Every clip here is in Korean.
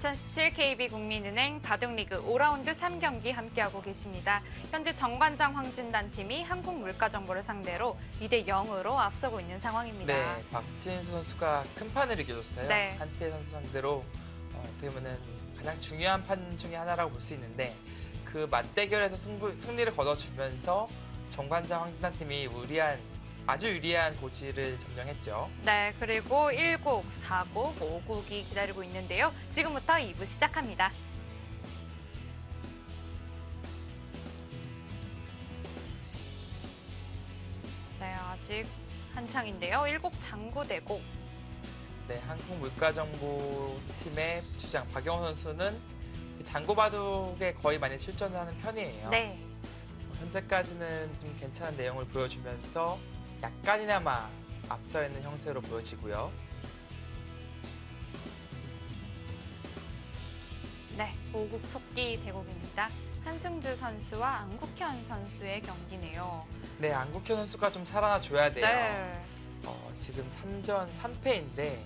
2017 KB국민은행 바둑리그 5라운드 3경기 함께하고 계십니다. 현재 정관장 황진단 팀이 한국물가정보를 상대로 2대 0으로 앞서고 있는 상황입니다. 네, 박진수 선수가 큰 판을 이겨줬어요. 네. 한태 선수 상대로 어떻게 보면 가장 중요한 판 중에 하나라고 볼 수 있는데 그 맞대결에서 승리를 거둬주면서 정관장 황진단 팀이 아주 유리한 고지를 점령했죠. 네, 그리고 1곡, 4곡, 5곡이 기다리고 있는데요. 지금부터 2부 시작합니다. 네, 아직 한창인데요. 1곡 장구대곡. 네, 한국물가정보팀의 주장 박영호 선수는 장구바둑에 거의 많이 출전하는 편이에요. 네. 현재까지는 좀 괜찮은 내용을 보여주면서 약간이나마 앞서 있는 형세로 보여지고요. 네, 5곡 속기 대곡입니다. 한승주 선수와 안국현 선수의 경기네요. 네, 안국현 선수가 좀 살아나줘야 돼요. 네. 지금 3전 3패인데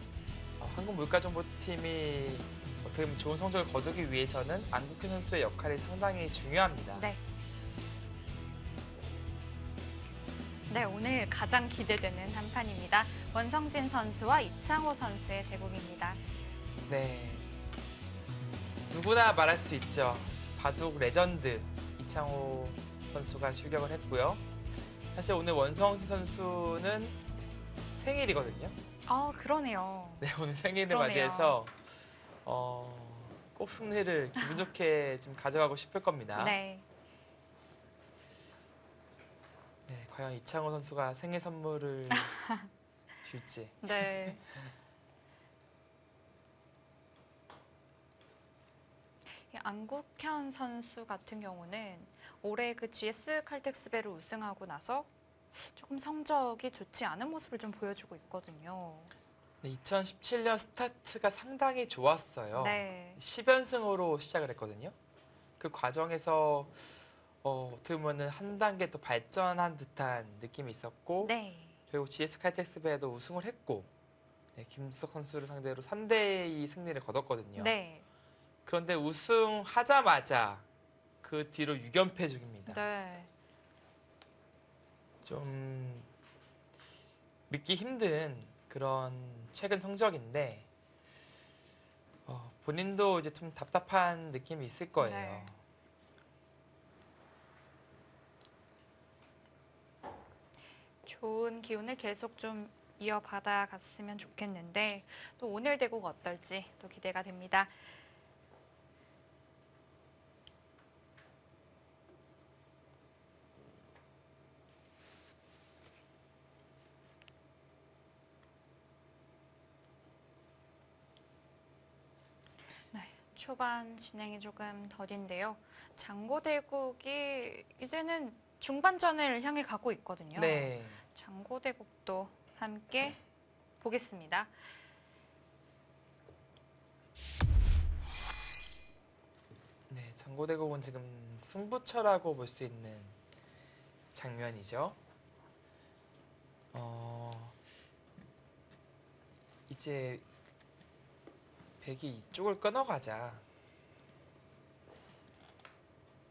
한국물가정보팀이 어떻게 보면 좋은 성적을 거두기 위해서는 안국현 선수의 역할이 상당히 중요합니다. 네. 네, 오늘 가장 기대되는 한 판입니다. 원성진 선수와 이창호 선수의 대국입니다. 네, 누구나 말할 수 있죠. 바둑 레전드 이창호 선수가 출격을 했고요. 사실 오늘 원성진 선수는 생일이거든요. 그러네요. 네, 오늘 생일을 그러네요. 맞이해서 꼭 승리를 기분 좋게 좀 가져가고 싶을 겁니다. 네. 네, 과연 이창호 선수가 생일 선물을 줄지. 네. 안국현 선수 같은 경우는 올해 그 GS 칼텍스배를 우승하고 나서 조금 성적이 좋지 않은 모습을 좀 보여주고 있거든요. 네, 2017년 스타트가 상당히 좋았어요. 네. 10연승으로 시작을 했거든요. 그 과정에서 어떻게 보면 한 단계 더 발전한 듯한 느낌이 있었고 네. 결국 GS 칼텍스배에도 우승을 했고 네, 김지석 선수를 상대로 3대2 승리를 거뒀거든요. 네. 그런데 우승하자마자 그 뒤로 6연패 중입니다. 네. 좀 믿기 힘든 그런 최근 성적인데 본인도 이제 좀 답답한 느낌이 있을 거예요. 네. 좋은 기운을 계속 좀 이어받아 갔으면 좋겠는데 또 오늘 대국 어떨지 또 기대가 됩니다. 네, 초반 진행이 조금 더딘데요. 장고대국이 이제는 중반전을 향해 가고 있거든요. 네. 장고대국도 함께 보겠습니다. 네, 장고대국은 지금 승부처라고 볼 수 있는 장면이죠. 이제 백이 이쪽을 끊어가자.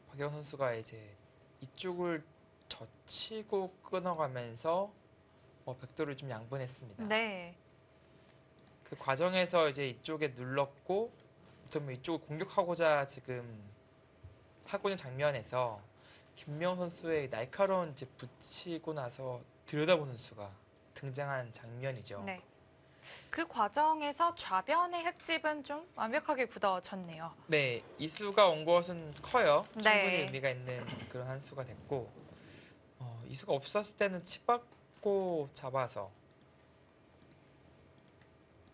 박영 선수가 이제 이쪽을 젖히고 끊어가면서 백도를 좀 양분했습니다. 네. 그 과정에서 이제 이쪽에 눌렀고 어쩌면 이쪽을 공격하고자 지금 하고 있는 장면에서 김명 선수의 날카로운 이제 붙이고 나서 들여다보는 수가 등장한 장면이죠. 네. 그 과정에서 좌변의 흙집은 좀 완벽하게 굳어졌네요. 네, 이 수가 온 것은 커요. 네. 충분히 의미가 있는 그런 한 수가 됐고 이 수가 없었을 때는 치받고 잡아서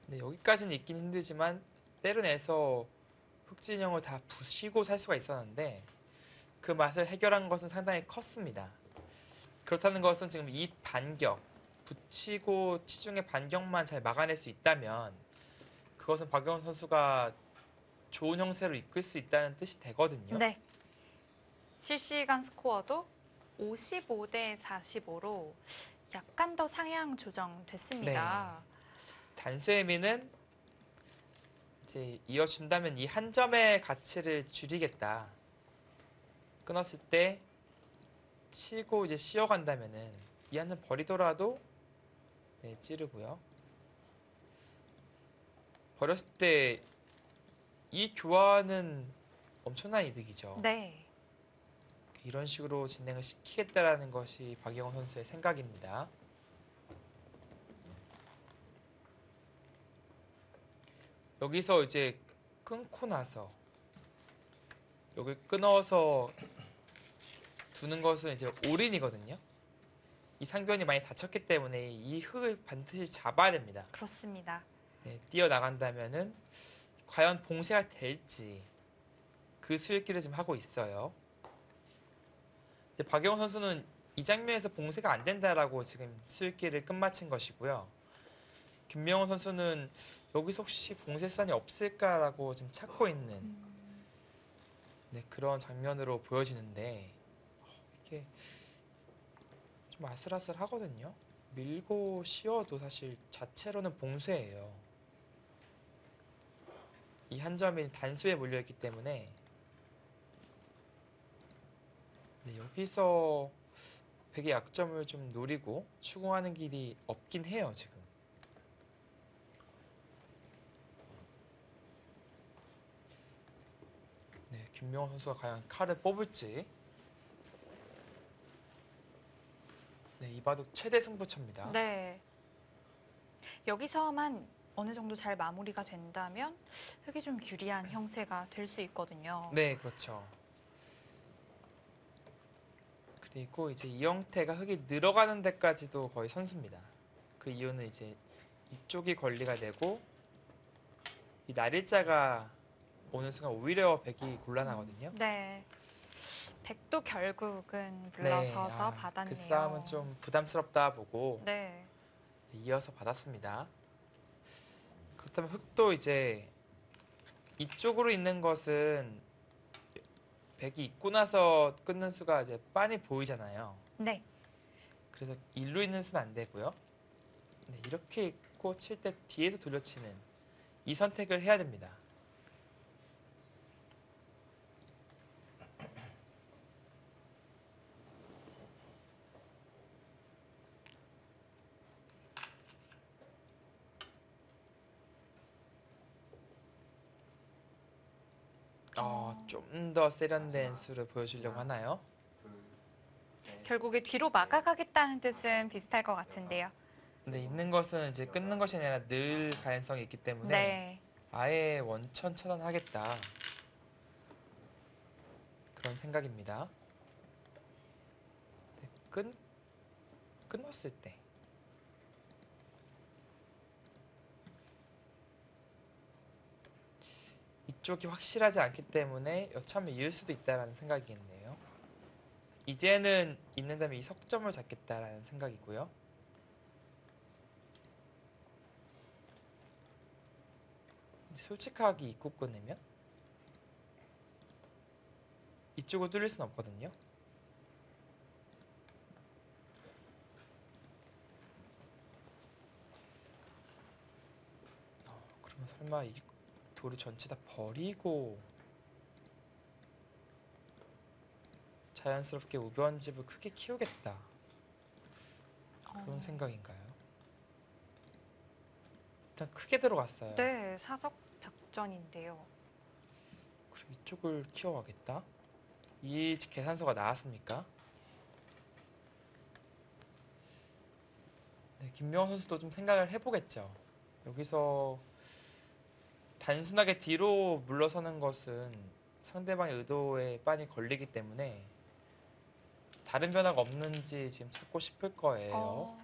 네, 여기까지는 있긴 힘들지만 때려내서 흑진영을 다 부시고 살 수가 있었는데 그 맛을 해결한 것은 상당히 컸습니다. 그렇다는 것은 지금 이 반격, 붙이고 치중의 반격만 잘 막아낼 수 있다면 그것은 박영훈 선수가 좋은 형세로 이끌 수 있다는 뜻이 되거든요. 네. 실시간 스코어도 55대 45로 약간 더 상향 조정됐습니다. 단수의 의미는 이제 이어준다면 이 한 점의 가치를 줄이겠다. 끊었을 때 치고 이제 씌어간다면은 이 한 점 버리더라도 네, 찌르고요. 버렸을 때 이 교환은 엄청난 이득이죠. 네. 이런 식으로 진행을 시키겠다라는 것이 박영호 선수의 생각입니다. 여기서 이제 끊고 나서 여기 끊어서 두는 것은 이제 올인이거든요. 이 상변이 많이 다쳤기 때문에 이 흙을 반드시 잡아야 됩니다. 그렇습니다. 네, 뛰어나간다면은 과연 봉쇄가 될지 그 수익기를 지금 하고 있어요. 박영호 선수는 이 장면에서 봉쇄가 안 된다라고 지금 수익기를 끝마친 것이고요. 김명훈 선수는 여기서 혹시 봉쇄 수단이 없을까라고 지금 찾고 있는 네, 그런 장면으로 보여지는데 이게 좀 아슬아슬하거든요. 밀고 씌워도 사실 자체로는 봉쇄예요. 이 한 점이 단수에 몰려있기 때문에 네, 여기서 백의 약점을 좀 노리고 추궁하는 길이 없긴 해요. 지금 네, 김명훈 선수가 과연 칼을 뽑을지. 네, 이 바둑 최대 승부처입니다. 네. 여기서만 어느 정도 잘 마무리가 된다면 흙이 좀 유리한 형세가 될 수 있거든요. 네, 그렇죠. 그리고 이제 이영태가 흙이 늘어가는 데까지도 거의 선수입니다. 그 이유는 이제 이쪽이 권리가 되고 이 날일자가 오는 순간 오히려 백이 곤란하거든요. 네. 백도 결국은 물러서서 받았네요. 그 싸움은 좀 부담스럽다 보고 네. 이어서 받았습니다. 그렇다면 흙도 이제 이쪽으로 있는 것은 백이 있고 나서 끊는 수가 이제 빤히 보이잖아요. 네. 그래서 일로 있는 수는 안 되고요. 네, 이렇게 있고 칠 때 뒤에서 돌려치는 이 선택을 해야 됩니다. 좀 더 세련된 수를 보여주려고 하나요? 결국에 뒤로 막아가겠다는 뜻은 비슷할 것 같은데요. 근데 있는 것은 이제 끊는 것이 아니라 늘 가능성이 있기 때문에 네. 아예 원천 차단하겠다. 그런 생각입니다. 네, 끊었을 때 이쪽이 확실하지 않기 때문에 여차하면 이을 수도 있다라는 생각이겠네요. 이제는 있는다면 이 석점을 잡겠다라는 생각이고요. 솔직하게 입고 끊으면 이쪽을 뚫릴 수는 없거든요. 그러면 설마 이 돌을 전체 다 버리고 자연스럽게 우변집을 크게 키우겠다 그런 생각인가요? 일단 크게 들어갔어요. 네, 사석 작전인데요. 그리고 이쪽을 키워가겠다. 이 계산서가 나왔습니까? 네, 김명훈 선수도 좀 생각을 해보겠죠. 여기서 단순하게 뒤로 물러서는 것은 상대방의 의도에 빤히 걸리기 때문에 다른 변화가 없는지 지금 찾고 싶을 거예요.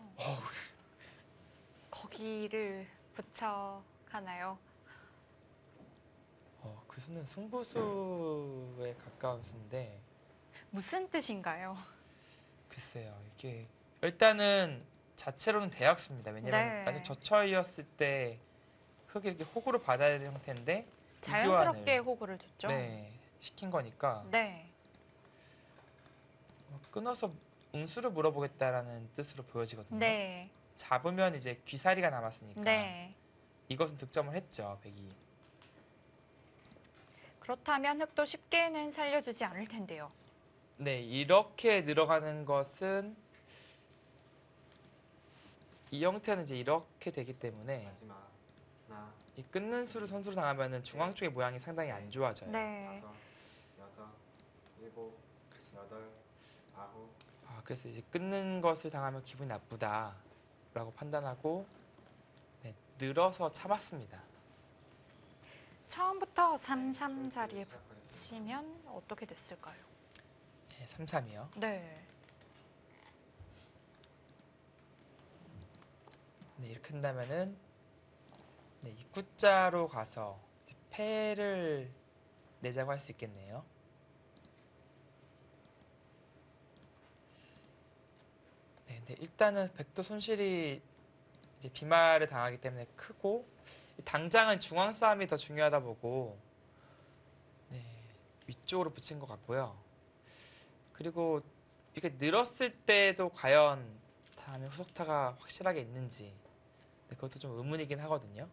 거기를 붙여 가나요? 그 수는 승부수에 가까운 수인데 무슨 뜻인가요? 글쎄요. 이게 일단은 자체로는 대약수입니다. 왜냐면 네. 나중에 저처이었을 때 흙이 이렇게 호구로 받아야 되는 형태인데 자연스럽게 이교환을, 호구를 줬죠. 네, 시킨 거니까 네. 끊어서 응수를 물어보겠다라는 뜻으로 보여지거든요. 네. 잡으면 이제 귀사리가 남았으니까 네. 이것은 득점을 했죠. 백이. 그렇다면 흑도 쉽게는 살려주지 않을 텐데요. 네, 이렇게 늘어가는 것은 이 형태는 이제 이렇게 되기 때문에 마지막 하나, 이 끊는 수를 선수로 당하면은 중앙 쪽의 모양이 상당히 안 좋아져요. 네. 다섯, 여섯, 일곱, 여덟, 아홉. 그래서 이제 끊는 것을 당하면 기분이 나쁘다라고 판단하고 네, 늘어서 참았습니다. 처음부터 3-3 자리에 시작하겠습니다. 치면 어떻게 됐을까요? 네, 3-3이요. 네. 네, 이렇게 한다면은 네, 입구자로 가서 이제 패를 내자고 할 수 있겠네요. 네, 근데 일단은 백도 손실이 이제 비말을 당하기 때문에 크고 당장은 중앙 싸움이 더 중요하다 보고 네, 위쪽으로 붙인 것 같고요. 그리고 이렇게 늘었을 때도 과연 다음에 후속타가 확실하게 있는지 네, 그것도 좀 의문이긴 하거든요.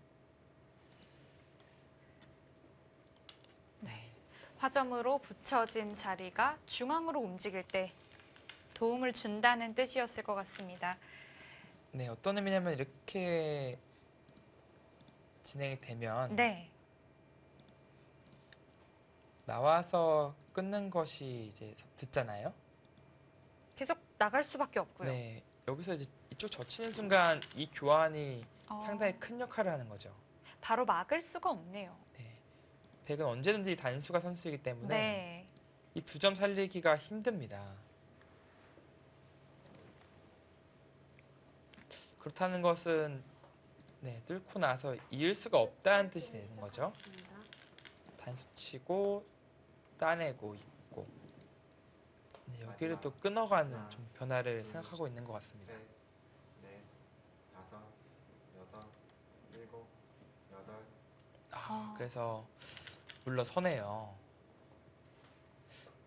네. 화점으로 붙여진 자리가 중앙으로 움직일 때 도움을 준다는 뜻이었을 것 같습니다. 네, 어떤 의미냐면 이렇게 진행이 되면 네. 나와서 끊는 것이 이제 듣잖아요. 계속 나갈 수밖에 없고요. 네, 여기서 이제 이쪽 젖히는 순간 이 교환이 어, 상당히 큰 역할을 하는 거죠. 바로 막을 수가 없네요. 네, 백은 언제든지 단수가 선수이기 때문에 네. 이 두 점 살리기가 힘듭니다. 그렇다는 것은 네, 뚫고 나서 이을 수가 없다는 뜻이 되는 거죠. 단수 치고 따내고 있고 네, 여기를 또 끊어가는 좀 변화를 생각하고 있는 것 같습니다. 셋, 넷, 다섯, 여섯, 일곱, 여덟. 그래서 물러서네요.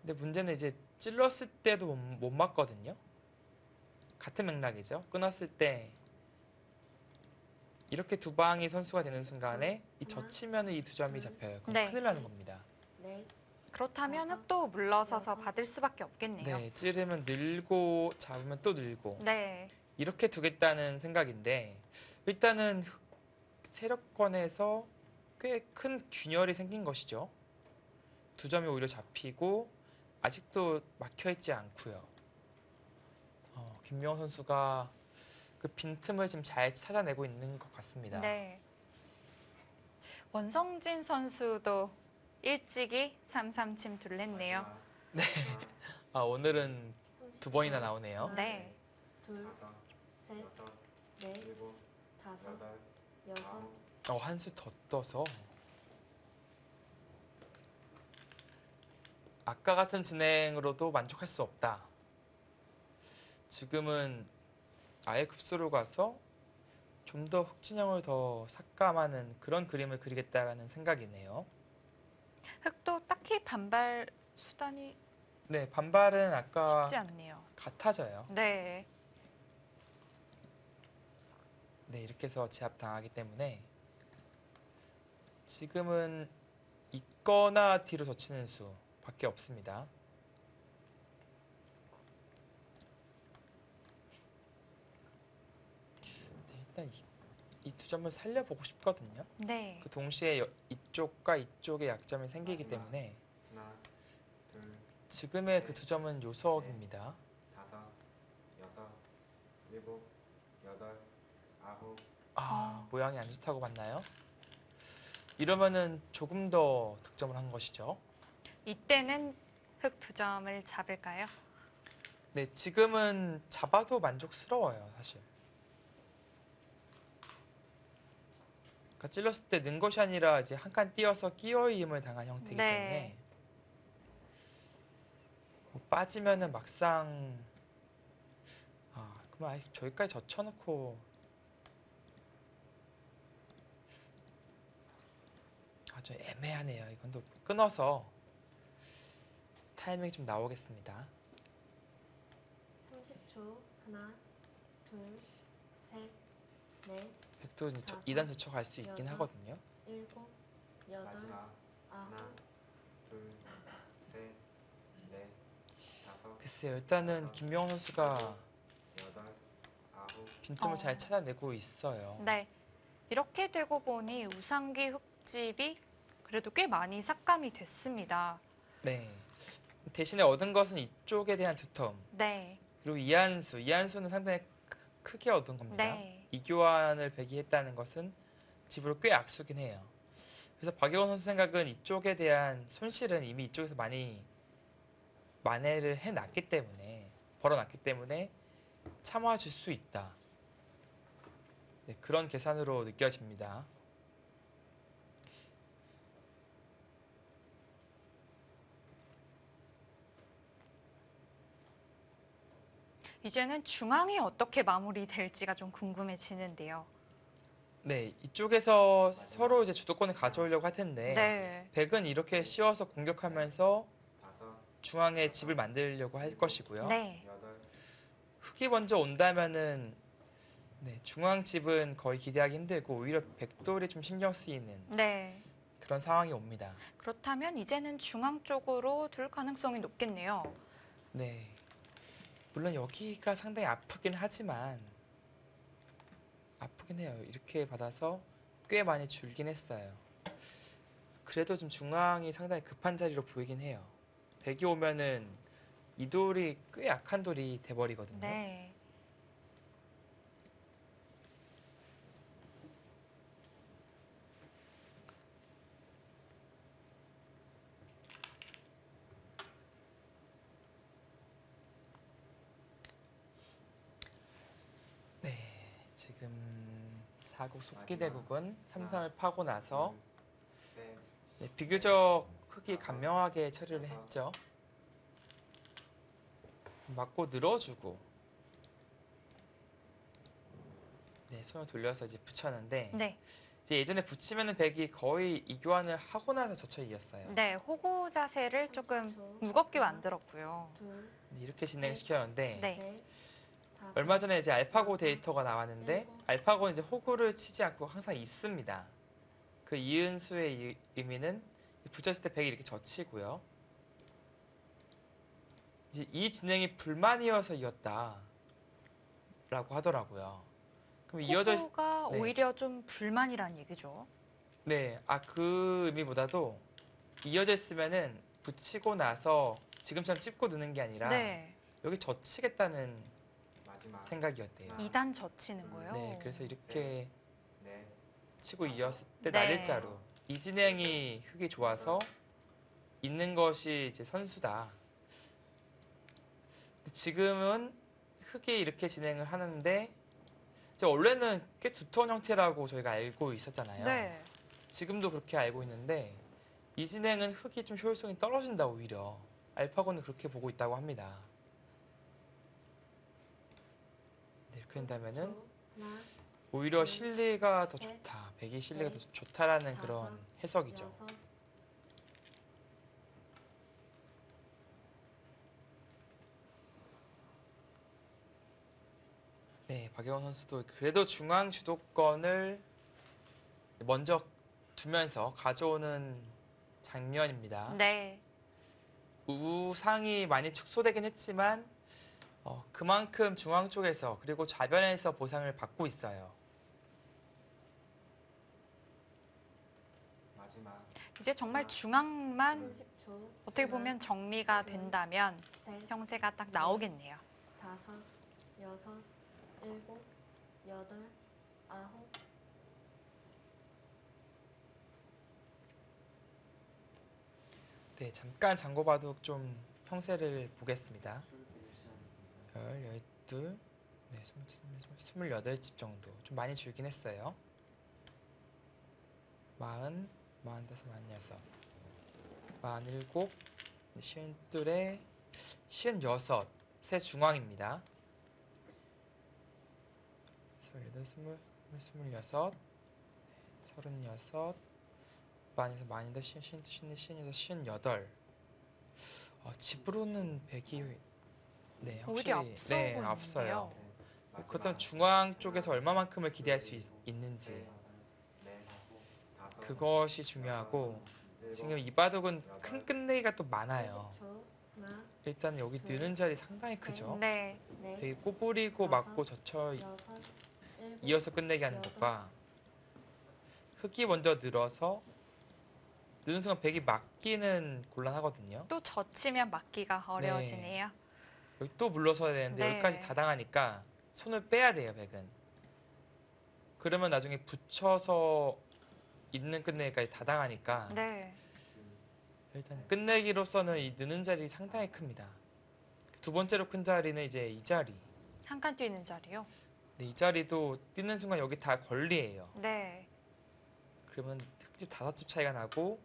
근데 문제는 이제 찔렀을 때도 못 맞거든요. 같은 맥락이죠. 끊었을 때 이렇게 두 방이 선수가 되는 순간에 이 젖히면 이 두 점이 잡혀요. 그럼 네. 큰일 나는 겁니다. 그렇다면 흑도 물러서서 받을 수밖에 없겠네요. 네, 찌르면 늘고 잡으면 또 늘고 네. 이렇게 두겠다는 생각인데 일단은 세력권에서 꽤 큰 균열이 생긴 것이죠. 두 점이 오히려 잡히고 아직도 막혀 있지 않고요. 김명호 선수가 그 빈틈을 지금 잘 찾아내고 있는 것 같습니다. 네. 원성진 선수도 일찍이 3-3 침 둘랬네요. 마지막 오늘은 두 번이나 나오네요. 네. 둘, 다섯, 셋, 여섯, 넷, 일곱, 다섯, 여덟, 여섯. 아홉. 한 수 더 떠서 아까 같은 진행으로도 만족할 수 없다. 지금은 아예 급소로 가서 좀 더 흑진영을 더 삭감하는 그런 그림을 그리겠다라는 생각이네요. 흑도 딱히 반발 수단이 네, 반발은 아까 쉽지 않네요. 같아져요. 네. 네, 이렇게 해서 제압당하기 때문에 지금은 있거나 뒤로 젖히는 수밖에 없습니다. 네, 일단 이 두 점을 살려보고 싶거든요. 네. 그 동시에 이쪽과 이쪽에 약점이 생기기 마지막. 때문에 하나, 둘, 지금의 그 두 점은 요석입니다. 다섯, 여섯, 일곱, 여덟, 아홉. 모양이 안 좋다고 봤나요? 이러면은 조금 더 득점을 한 것이죠. 이때는 흑 두 점을 잡을까요? 네, 지금은 잡아도 만족스러워요, 사실. 그러니까 찔렀을 때 는 것이 아니라 이제 한 칸 띄어서 끼어임을 당한 형태이기 네. 때문에 뭐 빠지면은 막상 그럼 아예 저기까지 젖혀놓고 좀 애매하네요. 이건 또 끊어서 타이밍이 좀 나오겠습니다. 30초. 하나, 둘, 셋, 넷, 백도 다섯, 2단 젖혀갈 수 있긴 여섯, 하거든요. 일곱, 여덟, 마지막 하나, 아홉, 둘, 셋, 넷, 다섯, 글쎄요, 일단은 김명훈 선수가 여덟, 아홉, 빈틈을 잘 찾아내고 있어요. 네. 이렇게 되고 보니 우상기 흙집이 그래도 꽤 많이 삭감이 됐습니다. 네. 대신에 얻은 것은 이쪽에 대한 두텀. 네. 그리고 이한수는 상당히 크게 얻은 겁니다. 네. 이교환을 배기했다는 것은 집으로 꽤 악수긴 해요. 그래서 박영원 선수 생각은 이쪽에 대한 손실은 이미 이쪽에서 많이 만회를 벌어놨기 때문에 참아줄 수 있다. 네, 그런 계산으로 느껴집니다. 이제는 중앙이 어떻게 마무리될지가 좀 궁금해지는데요. 네, 이쪽에서 서로 이제 주도권을 가져오려고 할 텐데 네. 백은 이렇게 씌워서 공격하면서 다섯, 중앙에 집을 만들려고 할 것이고요. 네. 여덟, 흙이 먼저 온다면은 네, 중앙 집은 거의 기대하기 힘들고 오히려 백돌이 좀 신경 쓰이는 네. 그런 상황이 옵니다. 그렇다면 이제는 중앙 쪽으로 둘 가능성이 높겠네요. 네, 물론 여기가 상당히 아프긴 하지만 아프긴 해요. 이렇게 받아서 꽤 많이 줄긴 했어요. 그래도 좀 중앙이 상당히 급한 자리로 보이긴 해요. 백이 오면은 이 돌이 꽤 약한 돌이 돼버리거든요. 네. 네, 지금 사국 속기대국은 삼삼을 파고 나서 둘, 셋, 네, 비교적 흙이 간명하게 처리를 했죠. 맞고 늘어주고 네, 손을 돌려서 이제 붙였는데 네. 이제 예전에 붙이면은 백이 거의 이교환을 하고 나서 저쳐 이겼어요. 네. 호구 자세를 조금 30초. 무겁게 만들었고요. 둘, 네, 이렇게 진행시켰는데 네. 넷, 다섯, 얼마 전에 이제 알파고 데이터가 나왔는데 알파고는 이제 호구를 치지 않고 항상 있습니다. 그 이은수의 의미는 붙였을 때 백이 이렇게 젖히고요. 이제 이 진행이 불만이어서 이겼다라고 하더라고요. 그럼 호구가 네. 오히려 좀 불만이란 얘기죠. 네, 그 의미보다도 이어져 있으면은 붙이고 나서 지금처럼 찝고 넣는 게 아니라 네. 여기 젖히겠다는 마지막, 생각이었대요. 2단 젖히는 거요. 네, 그래서 이렇게 넷, 치고 이었을 때 네. 날일자로 이 진행이 흙이 좋아서 있는 것이 이제 선수다. 지금은 흙이 이렇게 진행을 하는데 이제 원래는 꽤 두터운 형태라고 저희가 알고 있었잖아요. 네. 지금도 그렇게 알고 있는데 이 진행은 흙이 좀 효율성이 떨어진다 오히려 알파고는 그렇게 보고 있다고 합니다. 네, 이렇게 된다면은 30초. 하나, 오히려 둘, 실리가 더 셋, 좋다. 백이 실리가 더 넷, 좋다라는 다섯, 그런 해석이죠. 여섯, 네, 박영원 선수도 그래도 중앙 주도권을 먼저 두면서 가져오는 장면입니다. 네. 우상이 많이 축소되긴 했지만 그만큼 중앙 쪽에서 그리고 좌변에서 보상을 받고 있어요. 마지막, 이제 정말 중앙만 30초. 어떻게 하나, 보면 정리가 둘, 된다면 셋, 형세가 딱 나오겠네요. 다섯, 여섯, 일곱, 여덟, 아홉. 네, 잠깐 잠궈봐도 좀 형세를 보겠습니다. 12, 네, 28집 정도. 좀 많이 줄긴 했어요. 40, 45, 46, 47, 52에 56, 세 중앙입니다. 28, 20, 26, 36, 만에서 만인데 58. 집으로는 백이 네, 오히려 확실히 앞서고 네, 있는데요. 앞서요. 마지막, 그렇다면 중앙 쪽에서 얼마만큼을 기대할 수 있는지 넷, 다섯, 그것이 중요하고 지금 이 바둑은 큰 끝내기가 또 많아요. 30초. 하나, 일단 여기 둘, 느는 자리 상당히 크죠. 네. 넷, 백이 꼬부리고 다섯, 맞고 젖혀 여섯, 일곱, 이어서 끝내기 하는 여덟. 것과 흙이 먼저 늘어서 느는 순간 백이 맞기는 곤란하거든요. 또 젖히면 맞기가 어려워지네요. 여기 또 물러서야 되는데 네. 여기까지 다 당하니까 손을 빼야 돼요, 백은. 그러면 나중에 붙여서 있는 끝내기까지 다 당하니까 네. 일단 끝내기로서는 이 느는 자리 상당히 큽니다. 두 번째로 큰 자리는 이제 이 자리. 한 칸 뛰는 자리요. 근데 이 자리도 뛰는 순간 여기 다 권리예요. 네. 그러면 흙집 5집 차이가 나고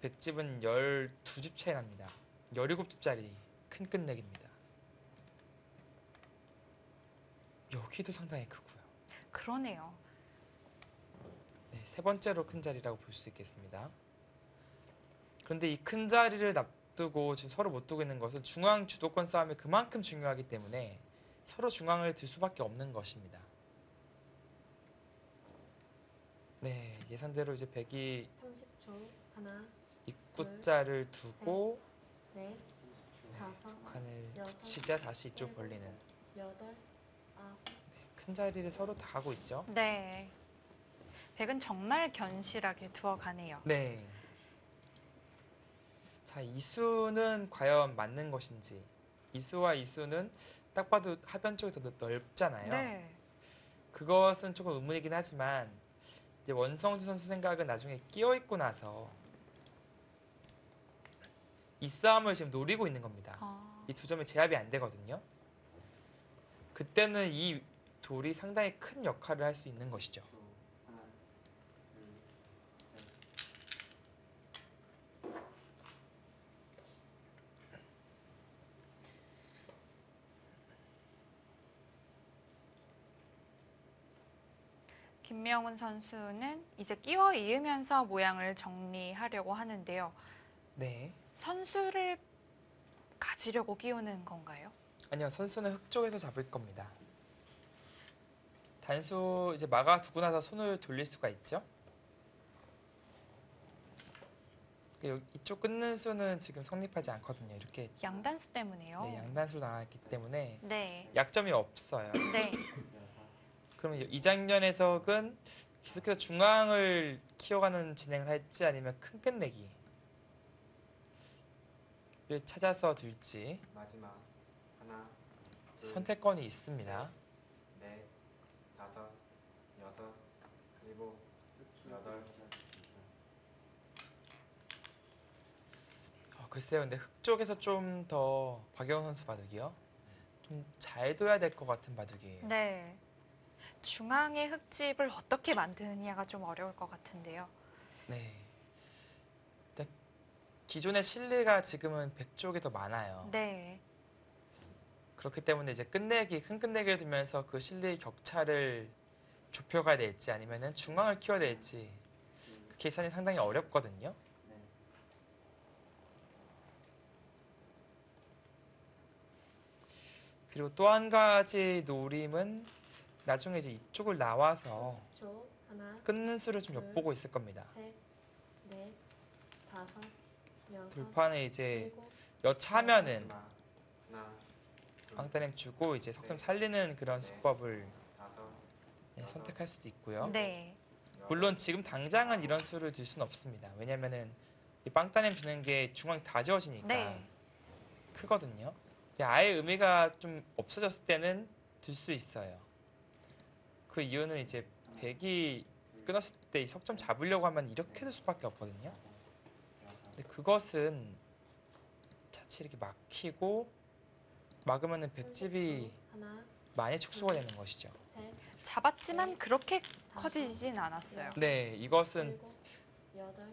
백집은 12집 차이 납니다. 17집짜리 큰 끝내기입니다. 여기도 상당히 크고요. 그러네요. 네, 세 번째로 큰 자리라고 볼 수 있겠습니다. 그런데 이 큰 자리를 놔두고 지금 서로 못 두고 있는 것은 중앙 주도권 싸움이 그만큼 중요하기 때문에 서로 중앙을 들 수밖에 없는 것입니다. 네, 예상대로 이제 백이 30초. 하나, 입구자를 두고 넷, 다섯, 칸을 여섯, 붙이자 다시 이쪽 일곱. 벌리는 여덟, 아홉. 큰 자리를 서로 다 하고 있죠. 네. 백은 정말 견실하게 두어가네요. 네. 자, 이 수는 과연 맞는 것인지. 이 수와 이 수는 딱 봐도 하변 쪽이 더 넓잖아요. 네. 그것은 조금 의문이긴 하지만 이제 원성주 선수 생각은 나중에 끼어 있고 나서 이 싸움을 지금 노리고 있는 겁니다. 이 두 점이 제압이 안 되거든요. 그때는 이 돌이 상당히 큰 역할을 할 수 있는 것이죠. 김명훈 선수는 이제 끼워 이으면서 모양을 정리하려고 하는데요. 네. 선수를 가지려고 끼우는 건가요? 아니요, 선수는 흙 쪽에서 잡을 겁니다. 단수 이제 막아 두고 나서 손을 돌릴 수가 있죠. 이쪽 끊는 수는 지금 성립하지 않거든요. 이렇게 양단수 때문에요. 네, 양단수로 나왔기 때문에 네. 약점이 없어요. 네. 그러면 이 장면에서는 계속해서 중앙을 키워가는 진행을 할지 아니면 큰 끝내기를 찾아서 둘지 마지막 하나, 둘, 선택권이 있습니다. 넷, 다섯, 여섯, 일곱, 여덟. 글쎄요, 근데 흙 쪽에서 좀 더 박영훈 선수 바둑이요. 좀 잘 둬야 될 것 같은 바둑이에요. 네. 중앙의 흙집을 어떻게 만드느냐가 좀 어려울 것 같은데요. 네. 일단 기존의 실리가 지금은 백 쪽이 더 많아요. 네. 그렇기 때문에 이제 끝내기, 큰 끝내기를 두면서 그 실리의 격차를 좁혀가야 될지 아니면은 중앙을 키워야 될지 그 계산이 상당히 어렵거든요. 그리고 또 한 가지 노림은 나중에 이제 이쪽을 나와서 30초. 하나, 끊는 수를 좀 엿보고 있을 겁니다. 셋, 넷, 다섯, 여섯, 돌판에 이제 일곱, 여차하면은 마지막 하나, 둘, 왕따님 주고 이제 석점 살리는 그런 수법을 다섯, 선택할 수도 있고요. 네. 여덟. 물론 지금 당장은 이런 수를 둘 수는 없습니다. 왜냐면은 이 빵따님 주는 게 중앙이 다 지워지니까 네. 크거든요. 근데 아예 의미가 좀 없어졌을 때는 들 수 있어요. 그 이유는 이제 백이 끊었을 때 이 석점 잡으려고 하면 이렇게 될 수밖에 없거든요. 근데 그것은 자칫 이렇게 막히고 막으면은 백집이 30초. 하나, 많이 축소가 되는 것이죠. 셋, 잡았지만 그렇게 커지진 않았어요. 네, 이것은 일곱, 여덟,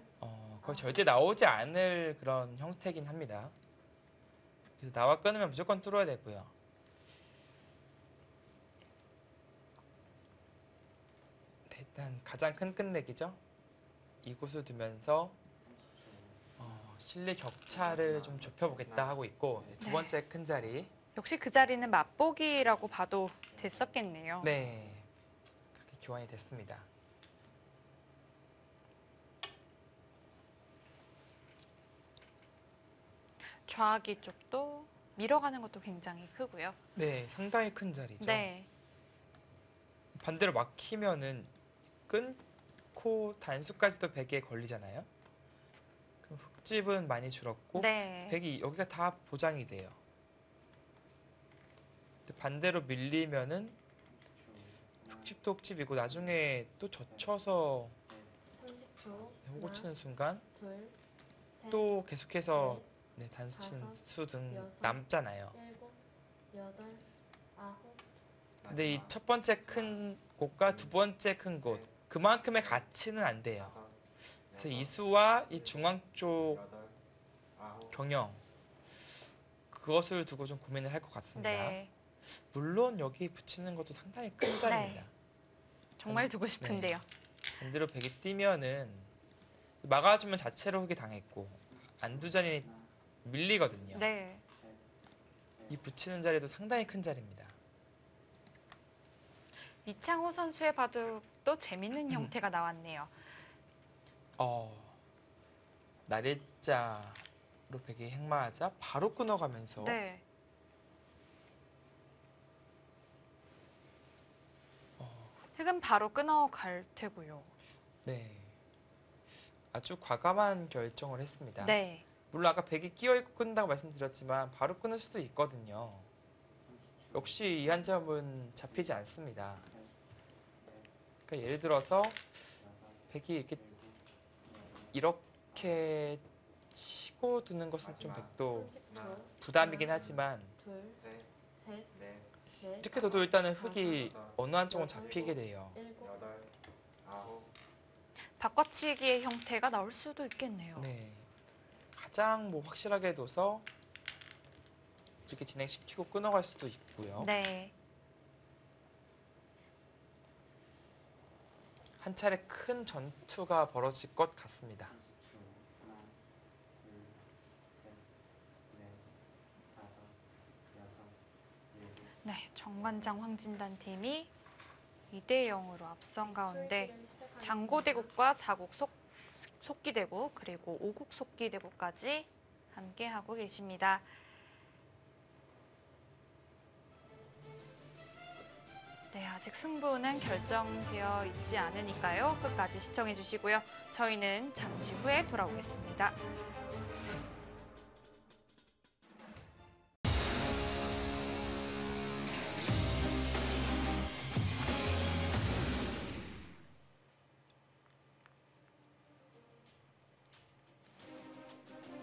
거의 절대 나오지 않을 그런 형태긴 합니다. 그래서 나와 끊으면 무조건 뚫어야 되고요. 네, 일단 가장 큰 끝내기죠. 이곳을 두면서 실리 격차를 좀 좁혀보겠다 하고 있고 두 번째 큰 자리. 역시 그 자리는 맛보기라고 봐도 됐었겠네요. 네, 그렇게 교환이 됐습니다. 좌악이 쪽도 밀어가는 것도 굉장히 크고요. 네, 상당히 큰 자리죠. 네. 반대로 막히면은 끊고 단수까지도 백에 걸리잖아요. 그럼 흙집은 많이 줄었고 네. 백이 여기가 다 보장이 돼요. 근데 반대로 밀리면은 흙집도 흙집이고 나중에 또 젖혀서 30초. 호구 하나, 치는 순간 둘, 셋, 또 계속해서 넷, 단수 치는 다섯, 수 등 여섯, 남잖아요. 일곱, 여덟, 아홉, 근데 이 첫 번째 큰 곳과 두 번째 큰 곳 그만큼의 가치는 안 돼요. 그래서 이 수와 이 중앙 쪽 경영 그것을 두고 좀 고민을 할 것 같습니다. 네. 물론 여기 붙이는 것도 상당히 큰 자리입니다. 정말 두고 싶은데요. 반대로 백이 뛰면은 막아주면 자체로 흙이 당했고 안 두자니 밀리거든요. 네. 이 붙이는 자리도 상당히 큰 자리입니다. 이창호 선수의 바둑도 재밌는 형태가 나왔네요. 날일자로 백이 행마하자 바로 끊어가면서 네. 흙은 바로 끊어갈 테고요. 네, 아주 과감한 결정을 했습니다. 네. 물론 아까 백이 끼어있고 끊는다고 말씀드렸지만 바로 끊을 수도 있거든요. 역시 이 한 점은 잡히지 않습니다. 그러니까 예를 들어서 백이 이렇게 치고 두는 것은 좀 백도 30초. 부담이긴 하지만 둘, 셋, 셋, 넷, 넷, 이렇게 둬도 일단은 흙이 어느 한쪽은 잡히게 돼요. 일곱, 여덟, 아홉, 바꿔치기의 형태가 나올 수도 있겠네요. 네, 가장 뭐 확실하게 둬서 이렇게 진행시키고 끊어갈 수도 있고요. 네. 한 차례 큰 전투가 벌어질 것 같습니다. 넷, 네. 정관장 황진단 팀이 2대 0으로 앞선 가운데 수행기를 시작하겠습니다. 장고대국과 사국 속기대국 그리고 오국 속기대국까지 함께 하고 계십니다. 네, 아직 승부는 결정되어 있지 않으니까요. 끝까지 시청해 주시고요. 저희는 잠시 후에 돌아오겠습니다.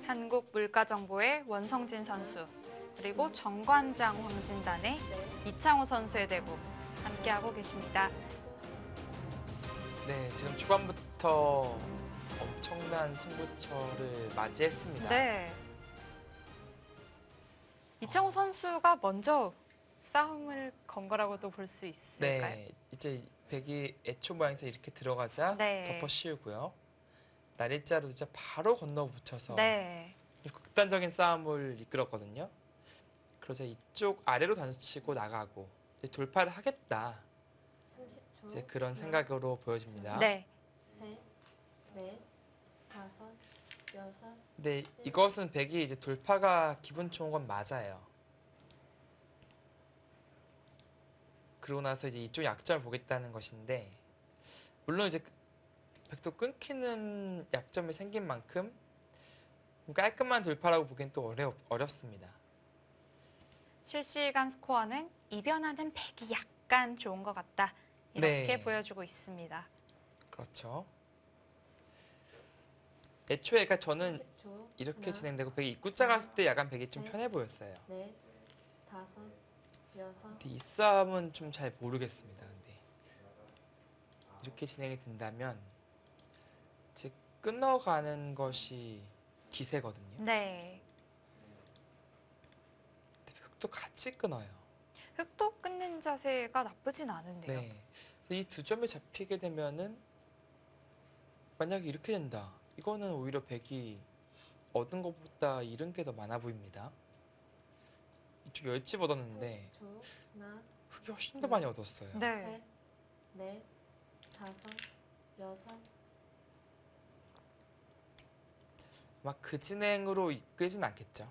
한국물가정보의 원성진 선수 그리고 정관장 황진단의 네, 이창호 선수의 대국 함께하고 계십니다. 네, 지금 초반부터 엄청난 승부처를 맞이했습니다. 네. 이창호 선수가 먼저 싸움을 건 거라고도 볼 수 있을까요? 네, 이제 백이 애초 모양에서 이렇게 들어가자 네. 덮어 씌우고요. 날일자로 진짜 바로 건너붙여서 네. 극단적인 싸움을 이끌었거든요. 그러자 이쪽 아래로 단수치고 나가고 이제 돌파를 하겠다. 30초. 이제 그런 하나, 생각으로 보여집니다. 네. 셋, 넷, 다섯, 여섯, 근데 이것은 백이 이제 돌파가 기분 좋은 건 맞아요. 그러고 나서 이제 이쪽 약점을 보겠다는 것인데 물론 이제 백도 끊기는 약점이 생긴 만큼 깔끔한 돌파라고 보기엔 또 어렵습니다. 실시간 스코어는 이변하는 백이 약간 좋은 것 같다. 이렇게 네. 보여주고 있습니다. 그렇죠. 애초에 그러니까 저는 30초. 이렇게 하나, 진행되고 백이 입구자 갔을 때 약간 백이 좀 셋. 편해 보였어요. 넷, 다섯, 여섯, 근데 이 싸움은 좀 잘 모르겠습니다. 근데 이렇게 진행이 된다면 이제 끊어가는 것이 기세거든요. 네. 근데 흑도 같이 끊어요. 흑도 끊는 자세가 나쁘진 않은데요. 네. 이 두 점이 잡히게 되면은 만약에 이렇게 된다. 이거는 오히려 백이 얻은 것보다 잃은 게 더 많아 보입니다. 이쪽 10집 얻었는데 30초. 하나, 흑이 훨씬 더 많이 얻었어요. 네. 셋, 넷, 다섯, 여섯, 막 그 진행으로 이끌진 않겠죠.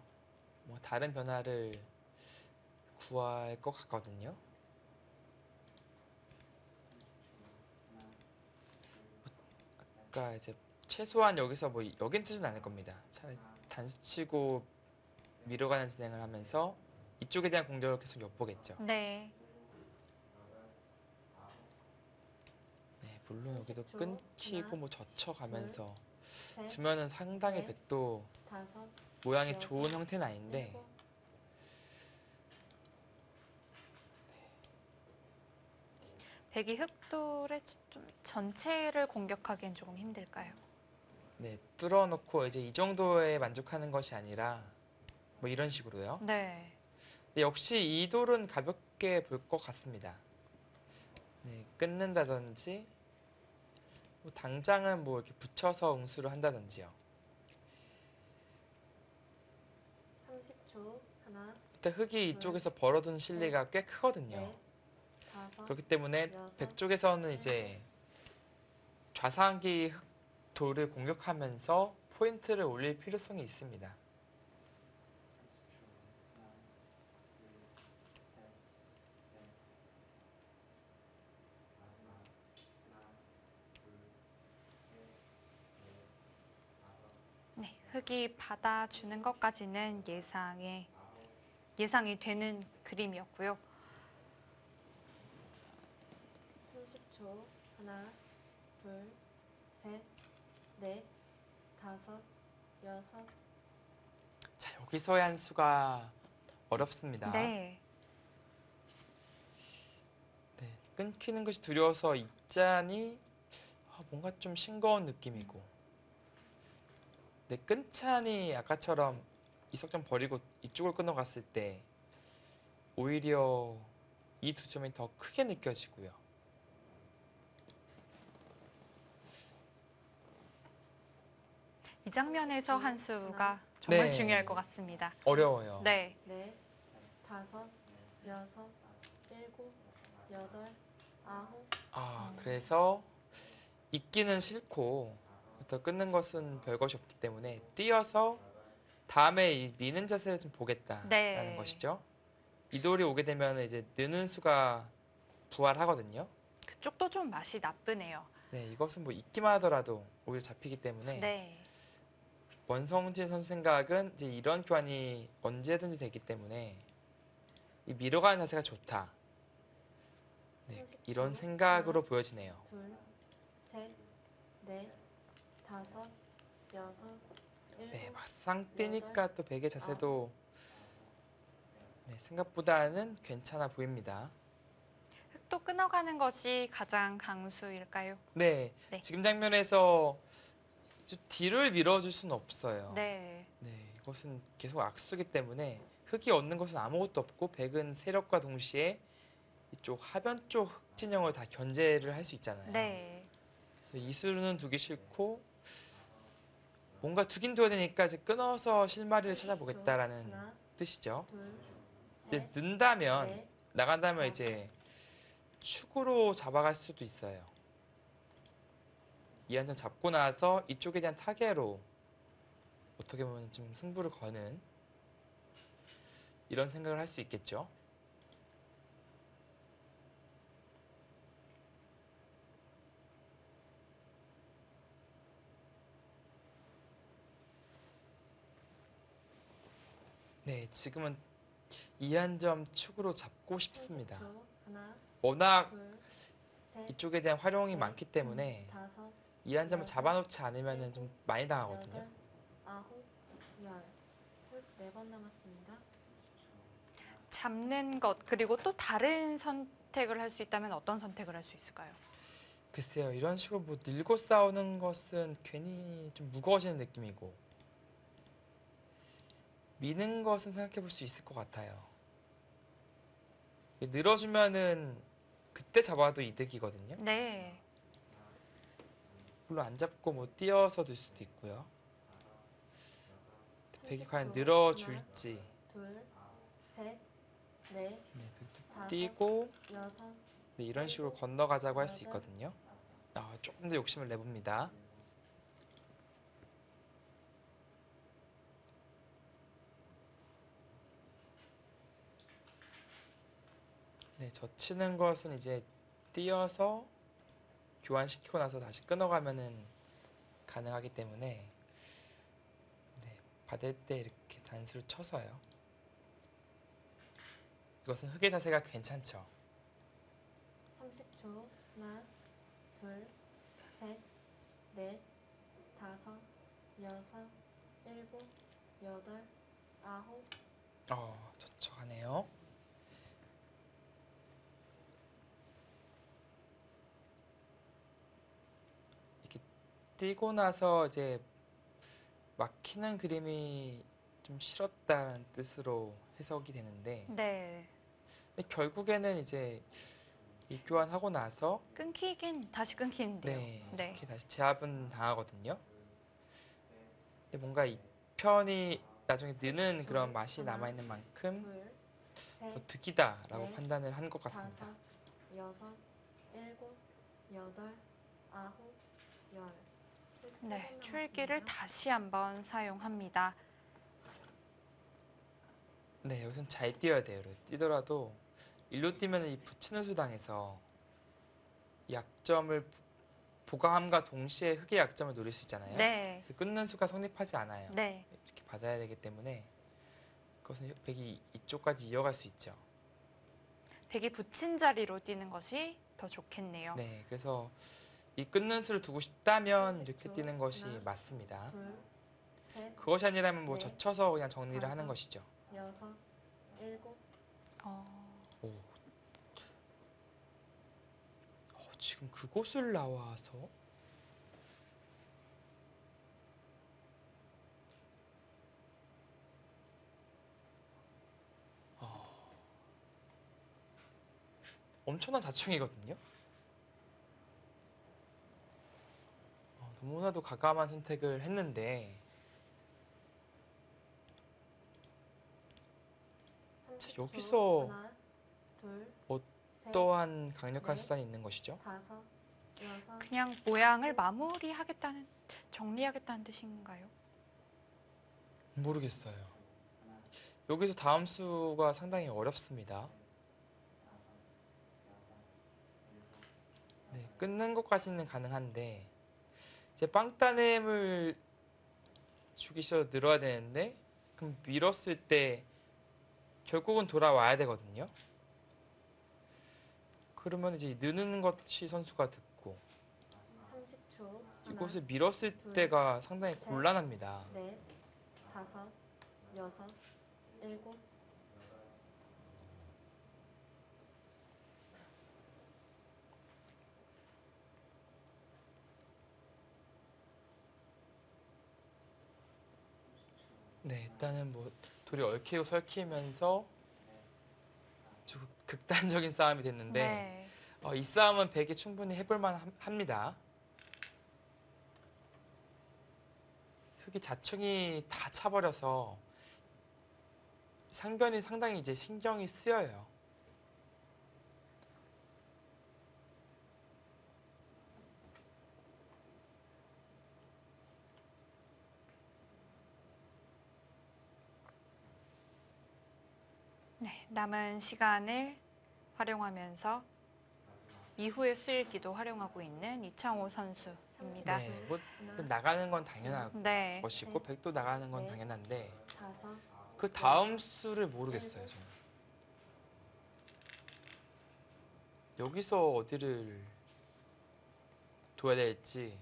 뭐 다른 변화를 구할 것 같거든요. 그러니까 이제 최소한 여기서 뭐 여긴 투진 않을 겁니다. 차라리 단수치고 미뤄가는 진행을 하면서 이쪽에 대한 공격을 계속 엿보겠죠. 네. 네, 물론 여기도 30초. 끊기고 하나, 뭐 젖혀가면서 셋, 두면은 상당히 넷, 백도 다섯, 모양이 여섯, 좋은 형태는 아닌데 일곱. 백이 흑돌의 좀 전체를 공격하기엔 조금 힘들까요? 네, 뚫어놓고 이제 이 정도에 만족하는 것이 아니라 뭐 이런 식으로요. 네. 네, 역시 이 돌은 가볍게 볼 것 같습니다. 네, 끊는다든지 뭐 당장은 뭐 이렇게 붙여서 응수를 한다든지요. 30초. 하나, 일단 흙이 이쪽에서 벌어둔 실리가 꽤 크거든요. 넷, 다섯, 그렇기 때문에 여섯, 백 쪽에서는 이제 좌상기 흙 돌을 공격하면서 포인트를 올릴 필요성이 있습니다. 네. 흑이 받아주는 것까지는 예상이 되는 그림이었고요. 30초. 하나, 둘, 셋, 넷, 다섯, 여섯. 자, 여기서의 한 수가 어렵습니다. 네. 네, 끊기는 것이 두려워서 있자니 뭔가 좀 싱거운 느낌이고, 네, 끊자니 아까처럼 이석점 버리고 이쪽을 끊어갔을 때 오히려 이 두 점이 더 크게 느껴지고요. 이 장면에서 한 수가 정말 네. 중요할 것 같습니다. 어려워요. 네. 넷, 다섯, 여섯, 일곱, 여덟, 아홉. 그래서 있기는 싫고 더 끊는 것은 별것이 없기 때문에 뛰어서 다음에 이 미는 자세를 좀 보겠다라는 네. 것이죠. 이 돌이 오게 되면 이제 느는 수가 부활하거든요. 그쪽도 좀 맛이 나쁘네요. 네, 이것은 뭐 있기만 하더라도 오히려 잡히기 때문에 네. 원성진 선수 생각은 이제 이런 교환이 언제든지 되기 때문에 이 밀어가는 자세가 좋다. 네, 30초. 이런 생각으로 하나, 보여지네요. 둘, 셋, 넷, 다섯, 여섯, 일곱. 네, 막상 뛰니까 또 베개 자세도 네, 생각보다는 괜찮아 보입니다. 흑도 끊어가는 것이 가장 강수일까요? 네, 네. 지금 장면에서 좀 뒤를 밀어줄 수는 없어요. 네. 네, 이것은 계속 악수기 때문에 흑이 얻는 것은 아무것도 없고 백은 세력과 동시에 이쪽 하변 쪽 흑진영을 다 견제를 할 수 있잖아요. 네. 그래서 이수는 두기 싫고 뭔가 두긴 둬야 되니까 이제 끊어서 실마리를 찾아보겠다라는 하나, 뜻이죠. 둘, 이제 셋, 는다면 넷, 나간다면 이제 축으로 잡아갈 수도 있어요. 이 한 점 잡고 나서 이쪽에 대한 타개로 어떻게 보면 좀 승부를 거는 이런 생각을 할 수 있겠죠. 네, 지금은 이 한 점 축으로 잡고 싶습니다. 30초. 하나, 워낙 둘, 셋, 이쪽에 대한 활용이 넷, 많기 때문에 다섯, 이 한 점을 여섯, 잡아놓지 않으면 좀 많이 당하거든요. 여덟, 아홉, 열. 4번 남았습니다. 잡는 것 그리고 또 다른 선택을 할 수 있다면 어떤 선택을 할 수 있을까요? 글쎄요, 이런 식으로 뭐 밀고 싸우는 것은 괜히 좀 무거워지는 느낌이고 미는 것은 생각해 볼 수 있을 것 같아요. 늘어주면은 그때 잡아도 이득이거든요. 네. 물론 안 잡고 뭐 뛰어서 들 수도 있고요. 백이 과연 30초. 늘어줄지. 하나, 둘, 셋, 넷, 네, 백도 다섯, 뛰고 여섯, 네, 이런 식으로 건너가자고 할 수 있거든요. 조금 더 욕심을 내봅니다. 네, 젖히는 것은 이제 띄어서 교환시키고 나서 다시 끊어가면은 가능하기 때문에 네, 받을 때 이렇게 단수를 쳐서요. 이것은 흑의 자세가 괜찮죠. 30초. 하나, 둘, 셋, 넷, 다섯, 여섯, 일곱, 여덟, 아홉. 젖혀가네요. 이렇게 띄고 나서 이제 막히는 그림이 좀 싫었다는 뜻으로 해석이 되는데 네. 근데 결국에는 이제 이 교환하고 나서 끊기긴 다시 끊기는데요. 네, 네. 이렇게 다시 제압은 당하거든요. 근데 뭔가 이 편이 나중에 느는 그런 맛이 남아있는 만큼 둘, 셋, 더 득이다라고 넷, 판단을 한 것 같습니다. 다섯, 여섯, 일곱, 여덟, 아홉, 열. 네, 출기를 다시 한번 사용합니다. 네, 여기선 잘 뛰어야 돼요. 뛰더라도 일로 뛰면 이 붙이는 수당에서 약점을 보강함과 동시에 흑의 약점을 노릴 수 있잖아요. 네. 그래서 끊는 수가 성립하지 않아요. 네. 이렇게 받아야 되기 때문에 그것은 백이 이쪽까지 이어갈 수 있죠. 백이 붙인 자리로 뛰는 것이 더 좋겠네요. 네, 그래서 이 끊는 수를 두고 싶다면 30초. 이렇게 뛰는 것이 하나, 맞습니다. 둘, 셋, 그것이 아니라면 뭐 넷, 젖혀서 그냥 정리를 하는 다섯. 것이죠. 여섯, 일곱. 오. 지금 그곳을 나와서 엄청난 자충이거든요. 너무나도 과감한 선택을 했는데 자, 30초. 여기서 하나, 둘, 셋, 또한 강력한 네. 수단이 있는 것이죠. 다섯, 여섯. 그냥 모양을 마무리하겠다는, 정리하겠다는 뜻인가요? 모르겠어요. 여기서 다음 수가 상당히 어렵습니다. 네, 끊는 것까지는 가능한데 이제 빵따냄을 주기 싫어 늘어야 되는데 그럼 밀었을 때 결국은 돌아와야 되거든요. 그러면 이제 느는 것이 선수가 듣고 30초. 이곳을 밀었을 둘, 때가 상당히 셋. 곤란합니다. 넷, 다섯, 여섯, 일곱. 네, 일단은 뭐 돌이 얽히고 설키면서 아주 극단적인 싸움이 됐는데 네. 이 싸움은 백이 충분히 해볼만 합니다. 흑이 자충이 다 차버려서 상변이 상당히 이제 신경이 쓰여요. 네, 남은 시간을 활용하면서 이후의 수일기도 활용하고 있는 이창호 선수입니다. 네, 뭐 하나, 나가는 건 당연한 네. 것이고 백도 나가는 건 네. 당연한데 다섯. 그 다음 수를 모르겠어요. 저는. 여기서 어디를 둬야 될지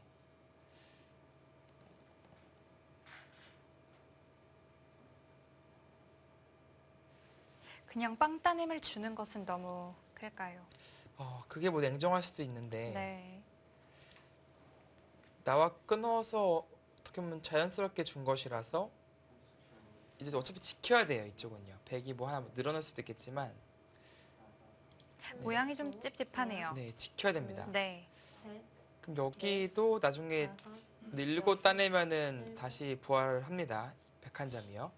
그냥 빵따냄을 주는 것은 너무 클까요? 그게 뭐 냉정할 수도 있는데 네. 나와 끊어서 어떻게 보면 자연스럽게 준 것이라서 이제 어차피 지켜야 돼요. 이쪽은요. 백이 뭐 하나 늘어날 수도 있겠지만 모양이 좀 찝찝하네요. 네, 지켜야 됩니다. 네. 셋, 그럼 여기도 나중에 다섯. 늘고 따내면은 다시 부활을 합니다. 101점이요.